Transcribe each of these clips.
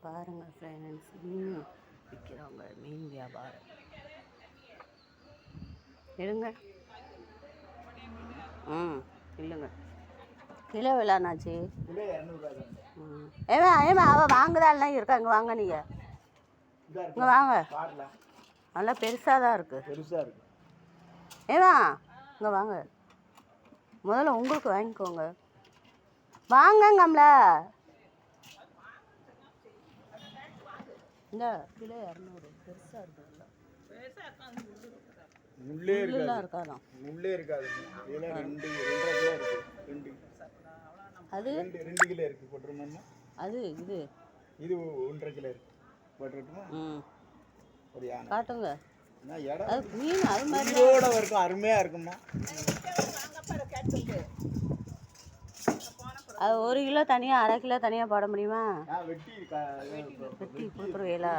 பாருங்கள் ஃப்ரெண்ட்ஸ், மீன் விற்கிறவங்க, மீன் வியாபாரம். எடுங்க. இல்லைங்க, கிலோ விளாண்ணாச்சு. ஏமா ஏமா அவள் வாங்குதாலாம் இருக்கா. இங்கே வாங்க, நீங்கள் இங்கே வாங்க. நல்லா பெருசாக தான் இருக்குது. ஏமா இங்கே வாங்க, முதல்ல உங்களுக்கு வாங்கிக்கோங்க. வாங்கங்கம்ல. இந்த கிலோ 200 பெருசாக இருக்குல்ல. முள்ளே இருக்காதான். முள்ளே இருக்காது. இதெல்லாம் 2.5 கிலோ இருக்கு. அது 2 கிலோ இருக்கு. போட்டுருமா? அது இது 1.5 கிலோ இருக்கு. போட்டுட்டுமா? ஒரு யானை காட்டுங்க. அது மீன் அது மாதிரி இருக்கும். அருமையாக இருக்குமா? அது 1 கிலோ தனியாக, 1/2 கிலோ தனியாக போட முடியுமா? வெட்டி கொடுத்துருவீங்களா?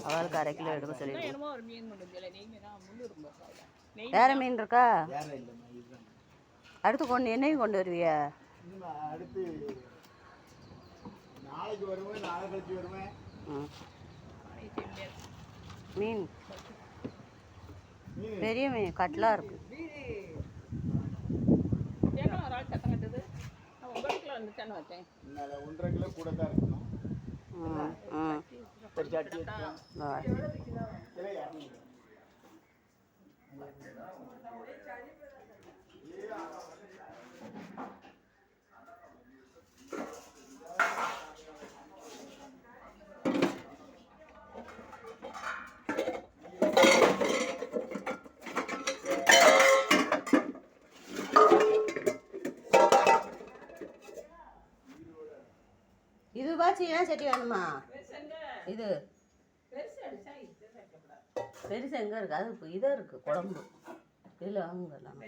அவளுக்கு 1/2 கிலோ எடுக்க சொல்லிடுங்க. வேற மீன் இருக்கா? அடுத்து என்னையும் கொண்டு வருவிய? அடுத்து நாளைக்கு வருவேன், நாளை கழிச்சு வருவேன். மீன் பெரிய மீன் கட்லா இருக்கு. 1.5 கிலோ கூட தான் இருக்கணும். இதுவாச்சு ஏன் சட்டி வேணுமா? இது பெருசு எங்கே இருக்குது? அது இதாக இருக்குது குழம்பு. இதில் வாங்கலாம்.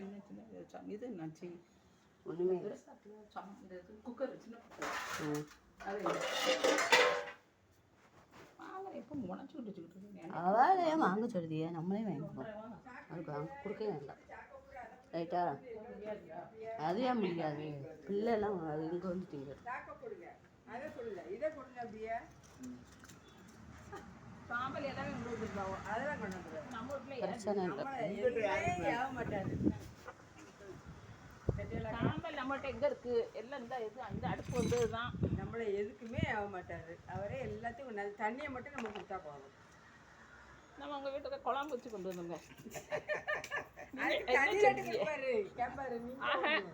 இது நச்சு ஒன்றுமே குக்கர் சின்ன அவள் ஏன் வாங்க சொல்லுதியே? நம்மளே வாங்கிப்போம். அதுக்கு வாங்க கொடுக்க வேண்டாம். ரைட்டா? அது ஏன் முடியாது? பிள்ளைலாம் அது இங்கே வந்து திங்கிறது. பிரச்சனை இல்லை. சாம்பல் நம்மள்ட்ட எங்க இருக்கு? எல்லாம் இந்த இது அந்த அடுப்பு வந்ததுதான். நம்மளை எதுக்குமே ஆக மாட்டாரு. அவரே எல்லாத்தையும் தண்ணியை மட்டும் நம்ம கொடுத்தா போதும். நம்ம உங்க வீட்டுக்கு குழம்பு வச்சு கொண்டு வந்தோங்க. கேட்பாரு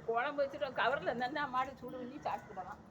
குழம்பு வச்சுட்டு கவர்ல இருந்தா மாடி சூடு பண்ணி சாப்பிட்டுடலாம்.